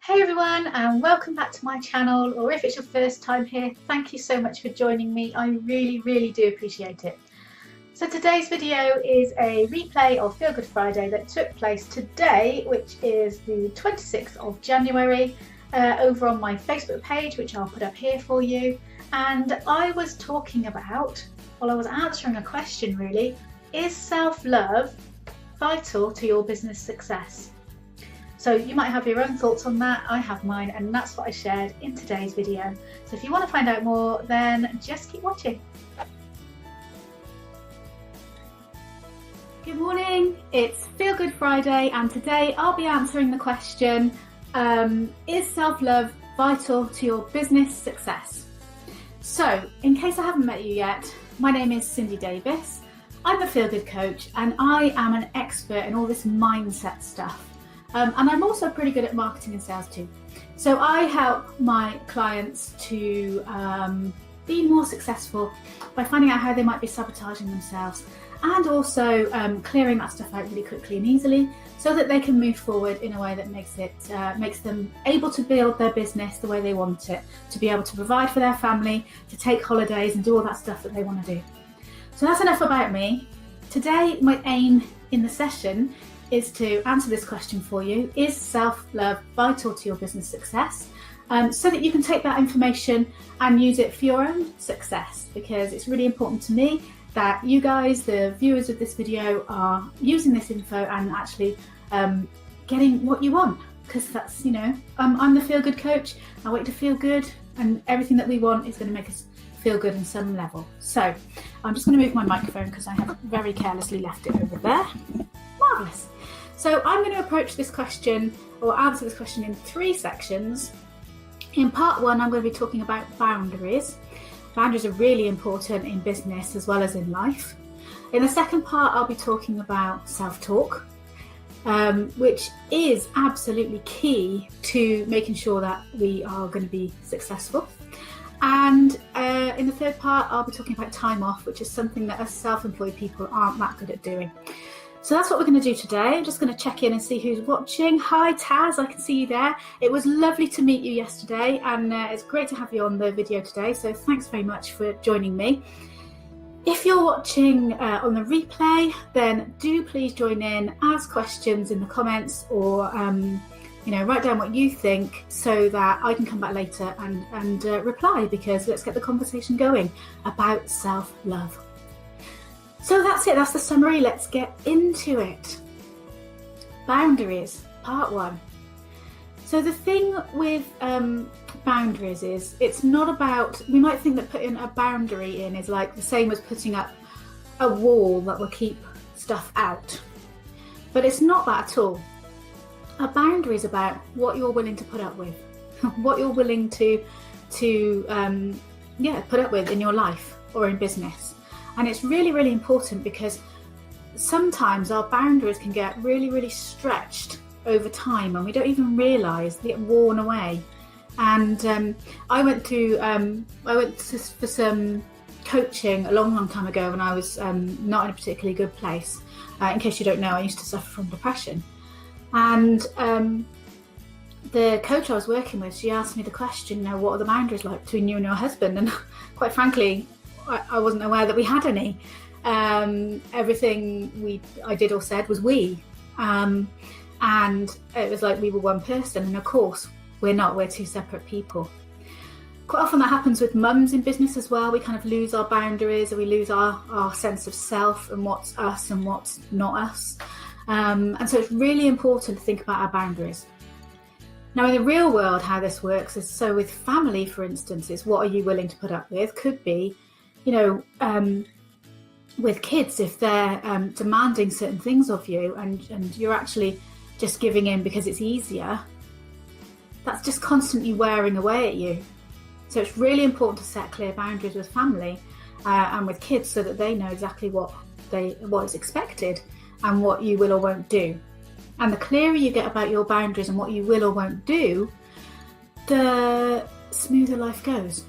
Hey everyone, and welcome back to my channel, or if it's your first time here, thank you so much for joining me. I really do appreciate it. So today's video is a replay of Feel Good Friday that took place today, which is the 26th of January, over on my Facebook page, which I'll put up here for you. And I was talking about, well, I was answering a question really, is self-love vital to your business success? So you might have your own thoughts on that, I have mine, and that's what I shared in today's video. So if you want to find out more, then just keep watching. Good morning, it's Feel Good Friday, and today I'll be answering the question, is self-love vital to your business success? So, in case I haven't met you yet, my name is Cindy Davis. I'm a Feel Good coach, and I am an expert in all this mindset stuff. And I'm also pretty good at marketing and sales too. So I help my clients to be more successful by finding out how they might be sabotaging themselves, and also clearing that stuff out really quickly and easily so that they can move forward in a way that makes them able to build their business the way they want it, to be able to provide for their family, to take holidays and do all that stuff that they want to do. So that's enough about me. Today, my aim in the session is to answer this question for you. Is self-love vital to your business success? So that you can take that information and use it for your own success, because it's really important to me that you guys, the viewers of this video, are using this info and actually getting what you want, because that's, I'm the feel good coach. I want you to feel good, and everything that we want is going to make us feel good on some level. So I'm just going to move my microphone because I have very carelessly left it over there. Marvellous. So I'm going to approach this question, or answer this question, in 3 sections. In part 1, I'm going to be talking about boundaries. Boundaries are really important in business as well as in life. In the second part, I'll be talking about self-talk, which is absolutely key to making sure that we are going to be successful. And in the third part, I'll be talking about time off, which is something that us self-employed people aren't that good at doing. So that's what we're going to do today. I'm just going to check in and see who's watching. Hi Taz, I can see you there. It was lovely to meet you yesterday, and it's great to have you on the video today. So thanks very much for joining me. If you're watching on the replay, then do please join in, ask questions in the comments, or write down what you think so that I can come back later and reply, because let's get the conversation going about self-love. So that's it, that's the summary, let's get into it. Boundaries, part 1. So the thing with boundaries is, it's not about, we might think that putting a boundary in is like the same as putting up a wall that will keep stuff out. But it's not that at all. A boundary is about what you're willing to put up with, what you're willing to put up with in your life or in business. And it's really important, because sometimes our boundaries can get really stretched over time, and we don't even realise they get worn away. And I went for some coaching a long time ago when I was not in a particularly good place. In case you don't know, I used to suffer from depression. And the coach I was working with, she asked me the question, what are the boundaries like between you and your husband? And quite frankly, I wasn't aware that we had any. Everything I did or said was we. And it was like we were one person. And of course, we're not. We're 2 separate people. Quite often that happens with mums in business as well. We kind of lose our boundaries, or we lose our sense of self and what's us and what's not us. And so it's really important to think about our boundaries. Now, in the real world, how this works is, so with family, for instance, is what are you willing to put up with? Could be, with kids, if they're demanding certain things of you, and you're actually just giving in because it's easier, that's just constantly wearing away at you. So it's really important to set clear boundaries with family and with kids, so that they know exactly what is expected and what you will or won't do. And the clearer you get about your boundaries and what you will or won't do, the smoother life goes.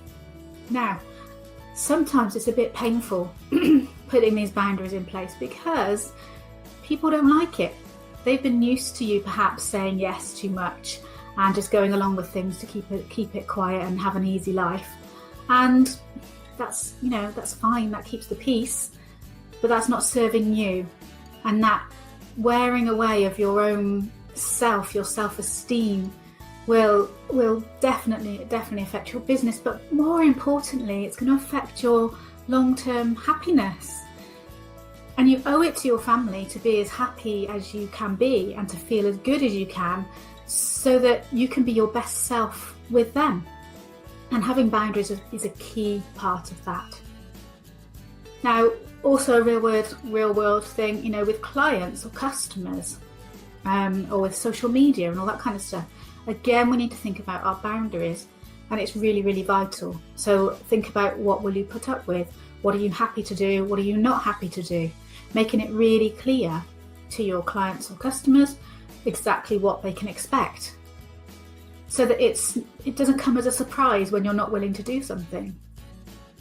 Now, sometimes it's a bit painful putting these boundaries in place, because people don't like it. They've been used to you perhaps saying yes too much, and just going along with things to keep it quiet and have an easy life. And that's fine, that keeps the peace, but that's not serving you. And that wearing away of your own self, your self-esteem, will definitely affect your business, but more importantly, it's going to affect your long-term happiness. And you owe it to your family to be as happy as you can be and to feel as good as you can, so that you can be your best self with them. And having boundaries is a key part of that. Now, also a real world thing, with clients or customers, or with social media and all that kind of stuff. Again, we need to think about our boundaries, and it's really, really vital. So think about, what will you put up with? What are you happy to do? What are you not happy to do? Making it really clear to your clients or customers exactly what they can expect, so that it doesn't come as a surprise when you're not willing to do something.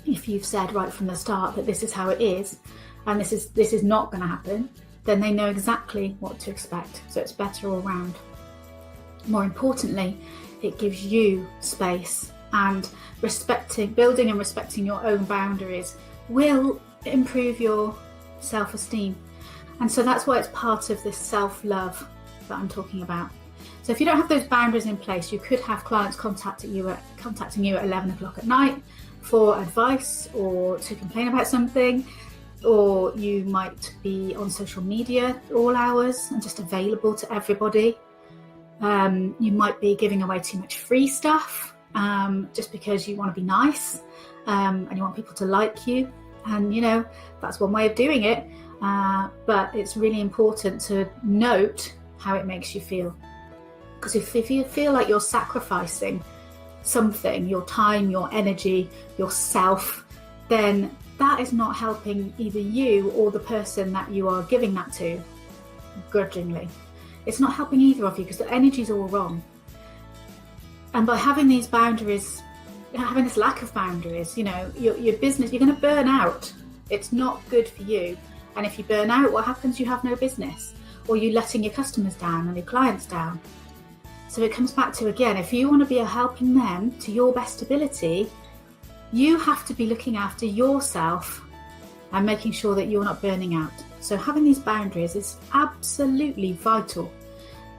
If you've said right from the start that this is how it is, and this is not going to happen, then they know exactly what to expect. So it's better all round. More importantly, it gives you space, and building and respecting your own boundaries will improve your self-esteem. And so that's why it's part of this self-love that I'm talking about. So if you don't have those boundaries in place, you could have clients contacting you at 11 o'clock at night for advice or to complain about something, or you might be on social media all hours and just available to everybody. You might be giving away too much free stuff just because you want to be nice, and you want people to like you. And that's one way of doing it, but it's really important to note how it makes you feel. Because if you feel like you're sacrificing something, your time, your energy, yourself, then that is not helping either you or the person that you are giving that to grudgingly. It's not helping either of you, because the energy's all wrong. And by having these boundaries, having this lack of boundaries, your business, you're going to burn out. It's not good for you. And if you burn out, what happens? You have no business, or you're letting your customers down and your clients down. So it comes back to, again, if you want to be helping them to your best ability, you have to be looking after yourself and making sure that you're not burning out. So having these boundaries is absolutely vital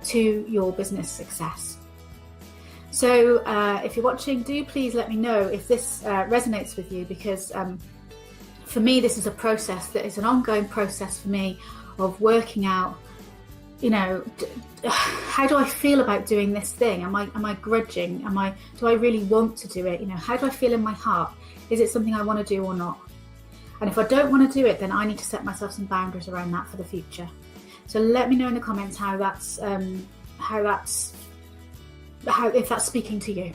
to your business success. So if you're watching, do please let me know if this resonates with you, because for me, this is a process that is an ongoing process for me of working out, how do I feel about doing this thing? Am I grudging? Do I really want to do it? How do I feel in my heart? Is it something I want to do or not? And if I don't want to do it, then I need to set myself some boundaries around that for the future. So let me know in the comments if that's speaking to you.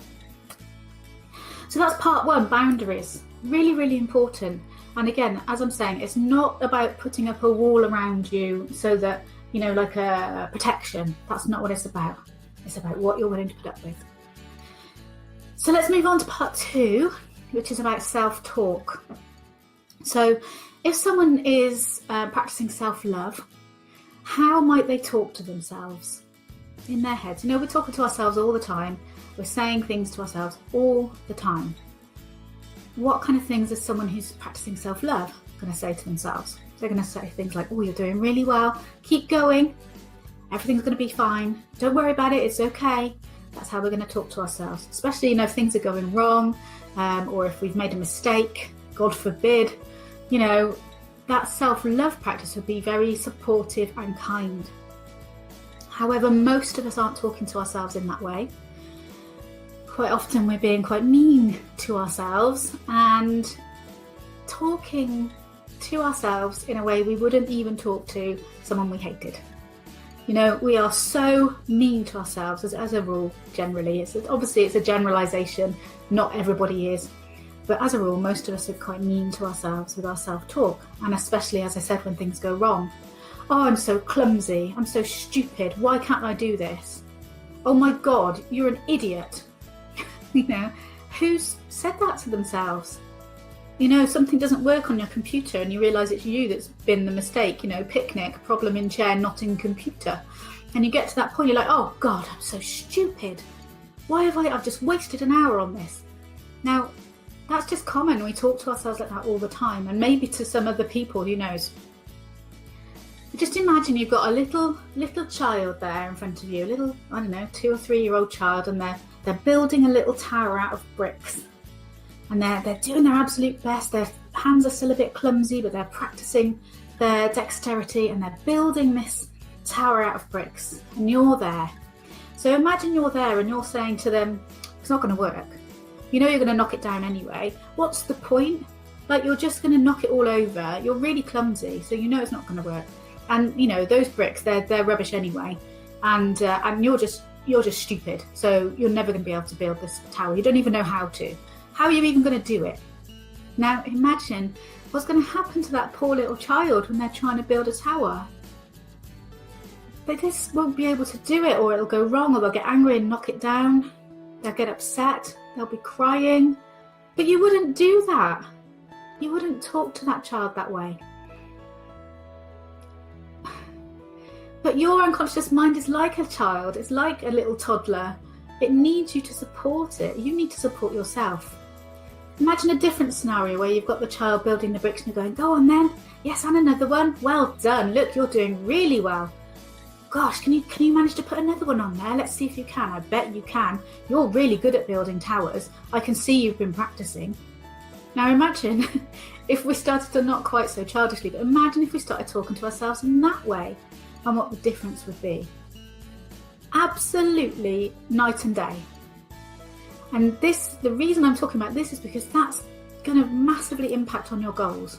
So that's part one, boundaries. Really, really important. And again, as I'm saying, it's not about putting up a wall around you so that, like a protection. That's not what it's about. It's about what you're willing to put up with. So let's move on to part two, which is about self-talk. So if someone is practicing self-love, how might they talk to themselves in their heads? We're talking to ourselves all the time. We're saying things to ourselves all the time. What kind of things is someone who's practicing self-love going to say to themselves? They're going to say things like, oh, you're doing really well. Keep going. Everything's going to be fine. Don't worry about it. It's okay. That's how we're going to talk to ourselves, especially, if things are going wrong, or if we've made a mistake, God forbid, that self-love practice would be very supportive and kind. However, most of us aren't talking to ourselves in that way. Quite often we're being quite mean to ourselves and talking to ourselves in a way we wouldn't even talk to someone we hated. We are so mean to ourselves as a rule, generally. It's a generalization, not everybody is. But as a rule, most of us are quite mean to ourselves with our self-talk. And especially, as I said, when things go wrong. Oh, I'm so clumsy. I'm so stupid. Why can't I do this? Oh my God, you're an idiot. Who's said that to themselves? Something doesn't work on your computer and you realise it's you that's been the mistake. Picnic, problem in chair, not in computer. And you get to that point, you're like, oh God, I'm so stupid. Why have I've just wasted an hour on this? Now, that's just common. We talk to ourselves like that all the time, and maybe to some other people, who knows. Just imagine you've got a little child there in front of you, a little, I don't know, 2 or 3 year old child, and they're building a little tower out of bricks. And they're doing their absolute best. Their hands are still a bit clumsy, but they're practicing their dexterity, and they're building this tower out of bricks, and you're there. So imagine you're there and you're saying to them, it's not going to work. You know you're going to knock it down anyway. What's the point? Like, you're just going to knock it all over. You're really clumsy, so you know it's not going to work. And you know those bricks, they're rubbish anyway. And you're just stupid. So you're never going to be able to build this tower. You don't even know how to. How are you even going to do it? Now imagine what's going to happen to that poor little child when they're trying to build a tower. They just won't be able to do it, or it'll go wrong, or they'll get angry and knock it down. They'll get upset. They'll be crying. But you wouldn't do that. You wouldn't talk to that child that way. But your unconscious mind is like a child. It's like a little toddler. It needs you to support it. You need to support yourself. Imagine a different scenario where you've got the child building the bricks and you're going, go on then. Yes, and another one. Well done. Look, you're doing really well. Gosh, can you manage to put another one on there? Let's see if you can. I bet you can. You're really good at building towers. I can see you've been practicing. Now imagine if we started to, not quite so childishly, but imagine if we started talking to ourselves in that way, and what the difference would be. Absolutely night and day. And the reason I'm talking about this is because that's going to massively impact on your goals.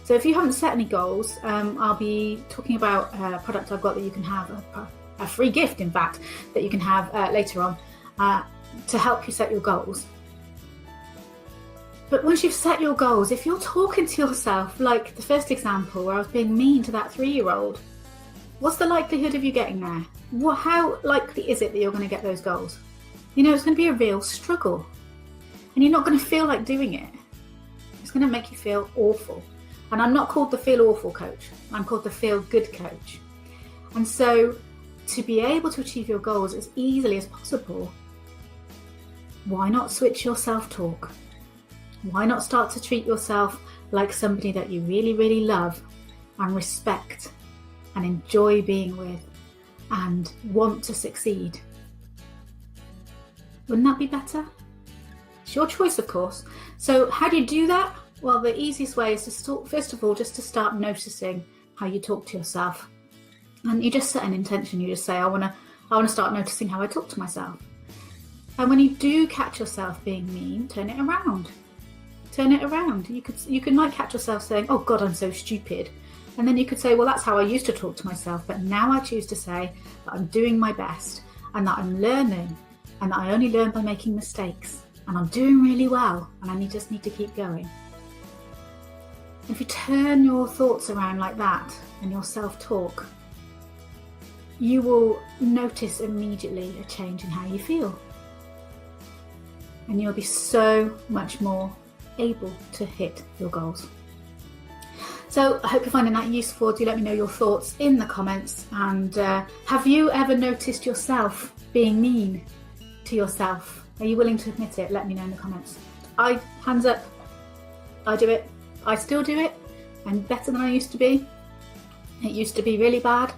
So if you haven't set any goals, I'll be talking about a product I've got that you can have, a free gift in fact, that you can have later on to help you set your goals. But once you've set your goals, if you're talking to yourself, like the first example where I was being mean to that 3-year-old, what's the likelihood of you getting there? How likely is it that you're going to get those goals? You know, it's going to be a real struggle, and you're not going to feel like doing it. It's going to make you feel awful. And I'm not called the feel awful coach. I'm called the feel good coach. And so to be able to achieve your goals as easily as possible, why not switch your self-talk? Why not start to treat yourself like somebody that you really, really love and respect and enjoy being with and want to succeed? Wouldn't that be better? It's your choice, of course. So how do you do that? Well, the easiest way is to first of all, just to start noticing how you talk to yourself. And you just set an intention. You just say, I want to start noticing how I talk to myself. And when you do catch yourself being mean, turn it around. Turn it around. You might catch yourself saying, oh God, I'm so stupid. And then you could say, well, that's how I used to talk to myself. But now I choose to say that I'm doing my best and that I'm learning and that I only learn by making mistakes. And I'm doing really well and I just need to keep going. If you turn your thoughts around like that and your self-talk, you will notice immediately a change in how you feel. And you'll be so much more able to hit your goals. So I hope you're finding that useful. Do let me know your thoughts in the comments. And have you ever noticed yourself being mean to yourself? Are you willing to admit it? Let me know in the comments. Hands up. I do it. I still do it. I'm better than I used to be. It used to be really bad.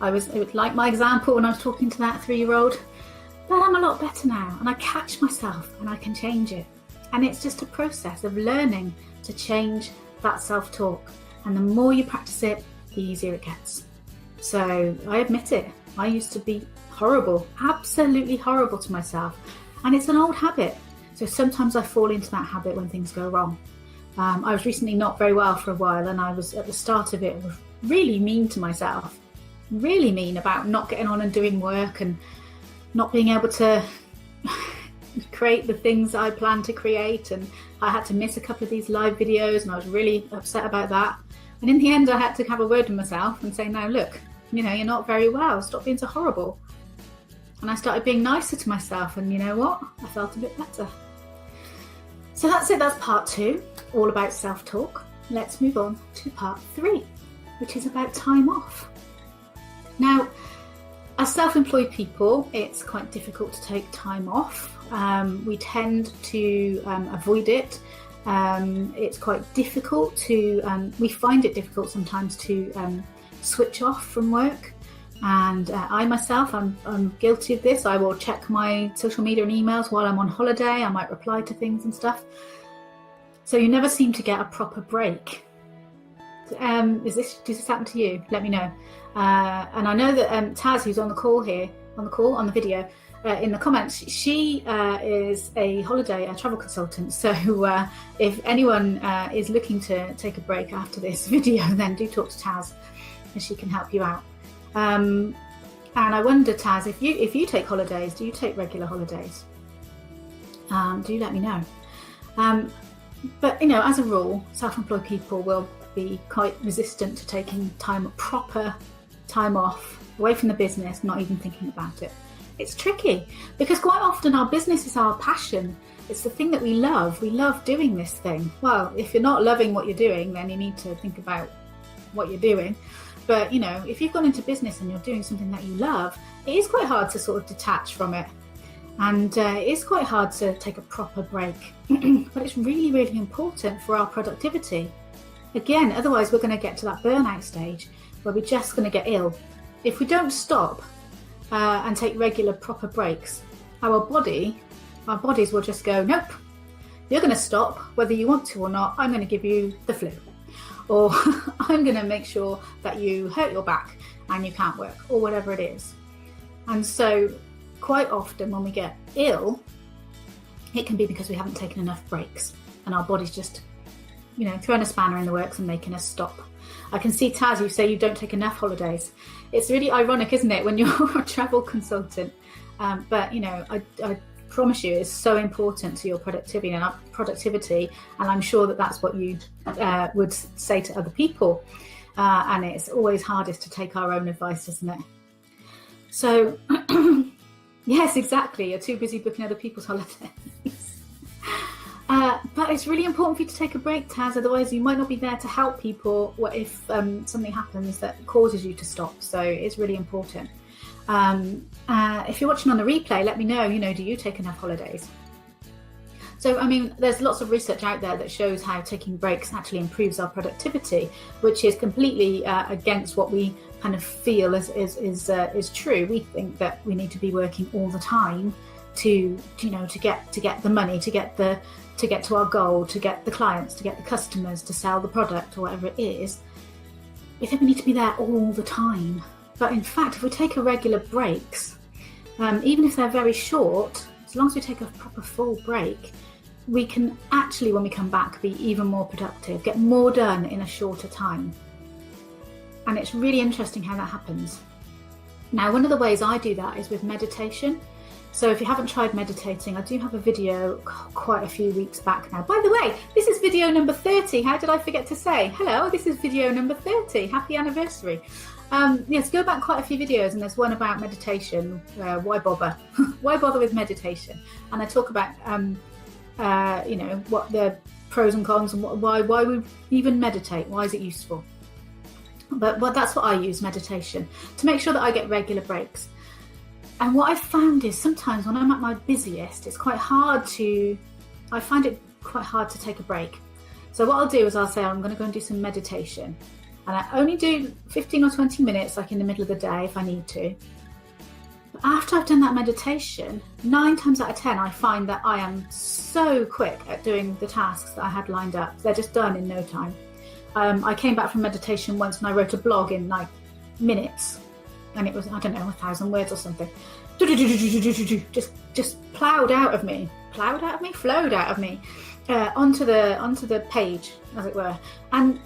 It was like my example when I was talking to that 3-year-old. But I'm a lot better now, and I catch myself and I can change it. And it's just a process of learning to change that self-talk. And the more you practice it, the easier it gets. So I admit it. I used to be horrible, absolutely horrible to myself. And it's an old habit. So sometimes I fall into that habit when things go wrong. I was recently not very well for a while, and I was at the start of it really mean to myself. Really mean about not getting on and doing work and not being able to create the things I planned to create, and I had to miss a couple of these live videos, and I was really upset about that. And in the end I had to have a word with myself and say, no, look, you're not very well, stop being so horrible. And I started being nicer to myself, and you know what, I felt a bit better. So that's it, that's part 2, all about self-talk. Let's move on to part 3, which is about time off. Now, As self-employed people, it's quite difficult to take time off. We tend to avoid it. It's quite difficult to, we find it difficult sometimes to switch off from work. And I myself, I'm guilty of this. I will check my social media and emails while I'm on holiday. I might reply to things and stuff. So you never seem to get a proper break. Does this happen to you? Let me know. And I know that Taz, who's on the call here, on the video, in the comments, she is a travel consultant. So if anyone is looking to take a break after this video, then do talk to Taz, and she can help you out. And I wonder, Taz, if you take holidays, do you take regular holidays? Do let me know. But as a rule, self-employed people will be quite resistant to taking proper time off away from the business, not even thinking about it. It's tricky because quite often our business is our passion. It's the thing that we love. We love doing this thing. Well, if you're not loving what you're doing, then you need to think about what you're doing. But if you've gone into business and you're doing something that you love, it is quite hard to sort of detach from it. And it is quite hard to take a proper break. But it's really, really important for our productivity. Again, otherwise we're going to get to that burnout stage where we're just going to get ill. If we don't stop and take regular proper breaks, our bodies will just go, nope, you're going to stop whether you want to or not. I'm going to give you the flu, or I'm going to make sure that you hurt your back and you can't work, or whatever it is. And so quite often when we get ill, it can be because we haven't taken enough breaks and our body's just throwing a spanner in the works and making us stop. I can see, Taz, you say you don't take enough holidays. It's really ironic, isn't it, when you're a travel consultant? But I promise you, it's so important to your productivity, and I'm sure that that's what you would say to other people. And it's always hardest to take our own advice, isn't it? So, yes, exactly. You're too busy booking other people's holidays. But it's really important for you to take a break, Taz, otherwise you might not be there to help people if something happens that causes you to stop. So it's really important. If you're watching on the replay, let me know, do you take enough holidays? So, there's lots of research out there that shows how taking breaks actually improves our productivity, which is completely against what we kind of feel is true. We think that we need to be working all the time to get the money, to get to our goal, to get the clients, to get the customers, to sell the product or whatever it is. We think we need to be there all the time. But in fact, if we take a regular breaks, even if they're very short, as long as we take a proper full break, we can actually, when we come back, be even more productive, get more done in a shorter time. And it's really interesting how that happens. Now, one of the ways I do that is with meditation. So if you haven't tried meditating, I do have a video quite a few weeks back now. By the way, this is video number 30. How did I forget to say? Hello, this is video number 30. Happy anniversary. Yes, go back quite a few videos, and there's one about meditation. Why bother? Why bother with meditation? And I talk about, what the pros and cons and why we even meditate. Why is it useful? But that's what I use, meditation, to make sure that I get regular breaks. And what I've found is sometimes when I'm at my busiest, I find it quite hard to take a break. So what I'll do is I'll say, I'm going to go and do some meditation. And I only do 15 or 20 minutes, like in the middle of the day if I need to. But after I've done that meditation, 9 times out of 10, I find that I am so quick at doing the tasks that I had lined up. They're just done in no time. I came back from meditation once and I wrote a blog in like minutes. And it was, 1,000 words or something. Just flowed out of me, onto the page, as it were. And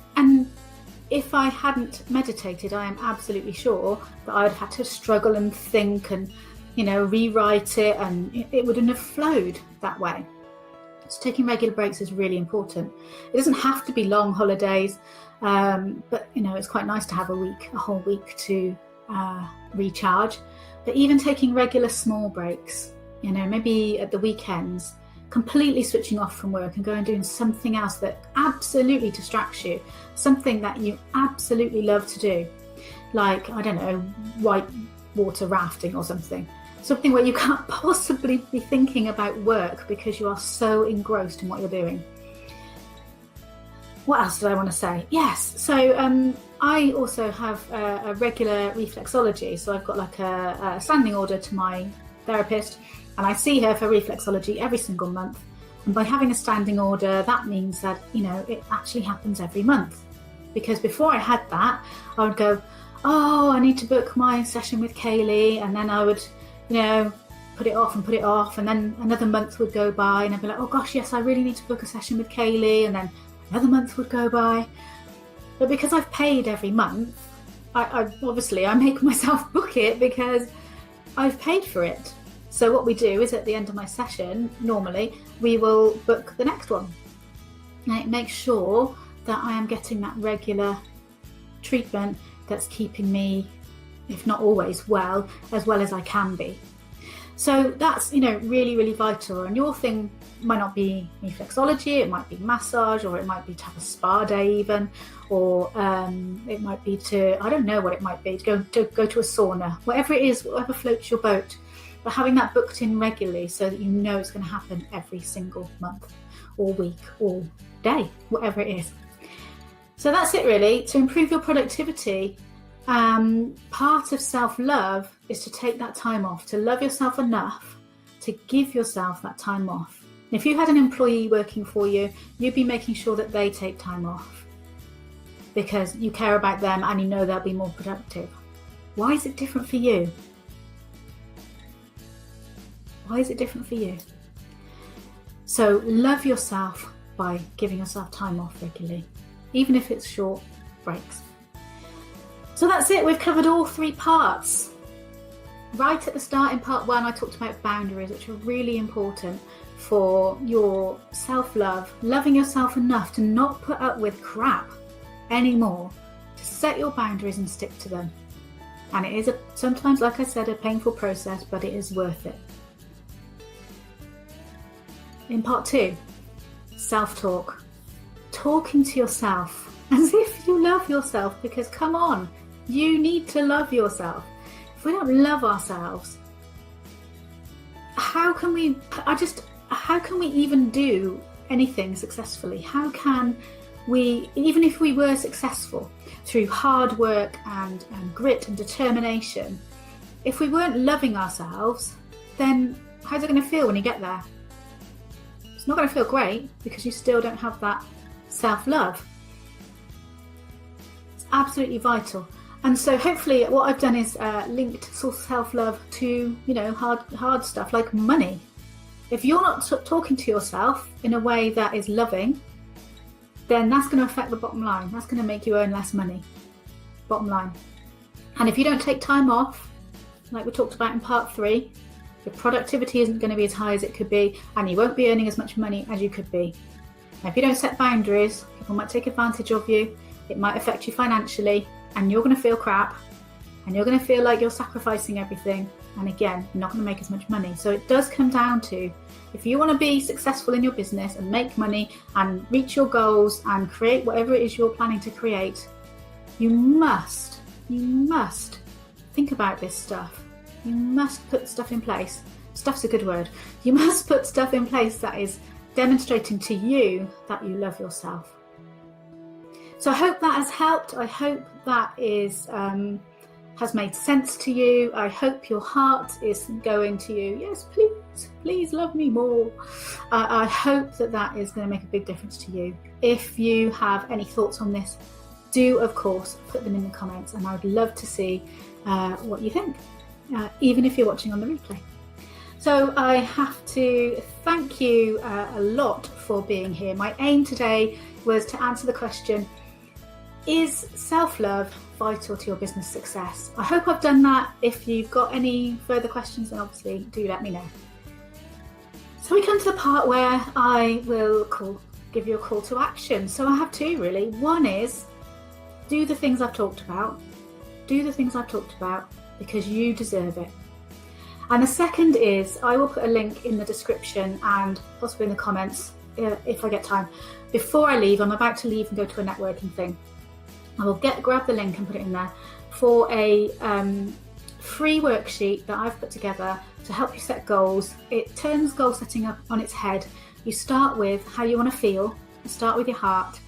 if I hadn't meditated, I am absolutely sure that I'd had to struggle and think and, rewrite it, and it wouldn't have flowed that way. So taking regular breaks is really important. It doesn't have to be long holidays, but it's quite nice to have a whole week to recharge. But even taking regular small breaks, maybe at the weekends, completely switching off from work and going doing something else that absolutely distracts you, something that you absolutely love to do, like, water rafting or something where you can't possibly be thinking about work because you are so engrossed in what you're doing. What else did I want to say? Yes, so I also have a regular reflexology. So I've got like a standing order to my therapist, and I see her for reflexology every single month. And by having a standing order, that means that, it actually happens every month. Because before I had that, I would go, oh, I need to book my session with Kaylee, and then I would, put it off, and then another month would go by, and I'd be like, oh gosh, yes, I really need to book a session with Kaylee, and then another month would go by. But because I've paid every month, I obviously make myself book it because I've paid for it. So what we do is at the end of my session, normally, we will book the next one. And it makes sure that I am getting that regular treatment that's keeping me, if not always, well as I can be. So that's, really, really vital. And your thing might not be reflexology, it might be massage, or it might be to have a spa day even, or it might be I don't know what it might be, to go to a sauna, whatever it is, whatever floats your boat. But having that booked in regularly so that it's going to happen every single month or week or day, whatever it is. So that's it really. To improve your productivity, part of self-love is to take that time off, to love yourself enough to give yourself that time off. If you had an employee working for you, you'd be making sure that they take time off because you care about them and they'll be more productive. Why is it different for you? Why is it different for you? So love yourself by giving yourself time off regularly, even if it's short breaks. So that's it. We've covered all 3 parts. Right at the start in part 1, I talked about boundaries, which are really important for your self-love, loving yourself enough to not put up with crap anymore, to set your boundaries and stick to them. And it is sometimes, like I said, a painful process, but it is worth it. In part 2, self-talk. Talking to yourself as if you love yourself, because come on, you need to love yourself. If we don't love ourselves, how can we even do anything successfully? How can we, even if we were successful through hard work and grit and determination, if we weren't loving ourselves, then how's it going to feel when you get there? It's not going to feel great because you still don't have that self-love. It's absolutely vital. And so hopefully what I've done is linked self-love to, hard stuff like money. If you're not talking to yourself in a way that is loving, then that's going to affect the bottom line. That's going to make you earn less money, bottom line. And if you don't take time off, like we talked about in part 3, your productivity isn't going to be as high as it could be, and you won't be earning as much money as you could be. Now, if you don't set boundaries, people might take advantage of you, it might affect you financially, and you're going to feel crap, and you're going to feel like you're sacrificing everything, and again, you're not going to make as much money. So it does come down to, if you want to be successful in your business and make money and reach your goals and create whatever it is you're planning to create, you must think about this stuff. You must put stuff in place. Stuff's a good word. You must put stuff in place that is demonstrating to you that you love yourself. So I hope that has helped. I hope that has made sense to you. I hope your heart is going to you, yes, please love me more. I hope that is going to make a big difference to you. If you have any thoughts on this, do of course put them in the comments, and I would love to see what you think. Even if you're watching on the replay. So I have to thank you a lot for being here. My aim today was to answer the question, is self-love vital to your business success? I hope I've done that. If you've got any further questions, then obviously do let me know. So we come to the part where I will give you a call to action. So I have 2 really. One is, do the things I've talked about. Do the things I've talked about, because you deserve it. And the second is, I will put a link in the description and possibly in the comments if I get time. Before I leave, I'm about to leave and go to a networking thing. I will grab the link and put it in there for a free worksheet that I've put together to help you set goals. It turns goal setting up on its head. You start with how you want to feel, you start with your heart,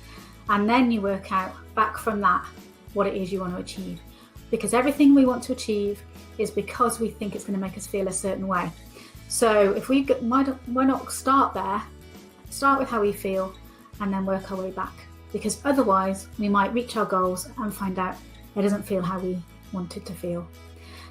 and then you work out back from that what it is you want to achieve. Because everything we want to achieve is because we think it's going to make us feel a certain way. So if we why not start there, start with how we feel, and then work our way back. Because otherwise we might reach our goals and find out it doesn't feel how we want it to feel.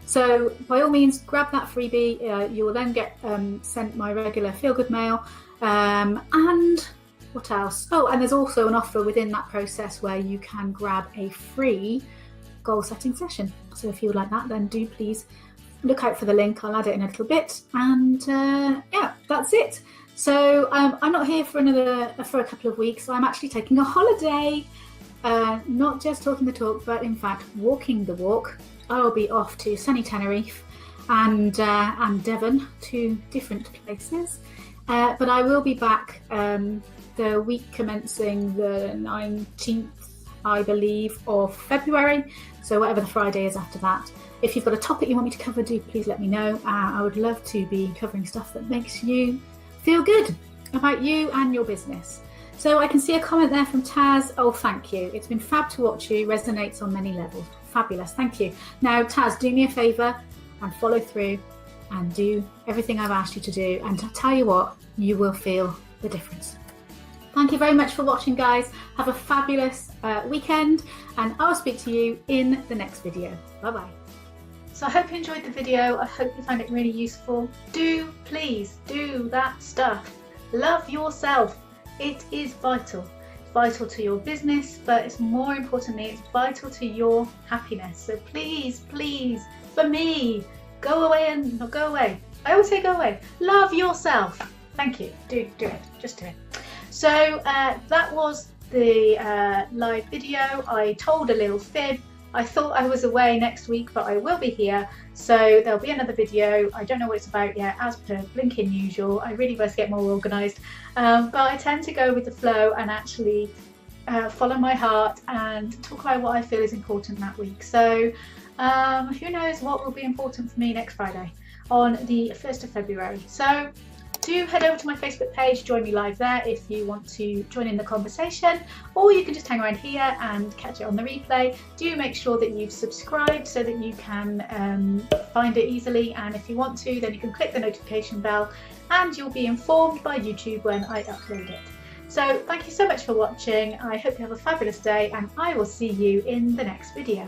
So by all means, grab that freebie. You will then get sent my regular feel good mail. And what else? Oh, and there's also an offer within that process where you can grab a free goal setting session. So if you would like that, then do please look out for the link. I'll add it in a little bit. And yeah, that's it. So I'm not here for a couple of weeks. I'm actually taking a holiday, not just talking the talk, but in fact walking the walk. I'll be off to sunny Tenerife and Devon, two different places. But I will be back the week commencing the 19th, I believe, of February. So whatever the Friday is after that. If you've got a topic you want me to cover, do please let me know. I would love to be covering stuff that makes you feel good about you and your business. So I can see a comment there from Taz. Oh, thank you. It's been fab to watch you. Resonates on many levels. Fabulous. Thank you. Now, Taz, do me a favour and follow through and do everything I've asked you to do. And to tell you what, you will feel the difference. Thank you very much for watching, guys. Have a fabulous weekend, and I'll speak to you in the next video. Bye-bye. So I hope you enjoyed the video. I hope you found it really useful. Do please do that stuff. Love yourself. It is vital. It's vital to your business, but it's more importantly, it's vital to your happiness. So please, please, for me, go away and not go away. I always say go away. Love yourself. Thank you. Do it. Just do it. So that was the live video. I told a little fib. I thought I was away next week, but I will be here. So there'll be another video. I don't know what it's about yet, as per blinking usual. I really must get more organised. But I tend to go with the flow and actually follow my heart and talk about what I feel is important that week. So who knows what will be important for me next Friday on the 1st of February. So do head over to my Facebook page, join me live there if you want to join in the conversation, or you can just hang around here and catch it on the replay. Do make sure that you've subscribed so that you can find it easily, and if you want to, then you can click the notification bell and you'll be informed by YouTube when I upload it. So thank you so much for watching. I hope you have a fabulous day, and I will see you in the next video.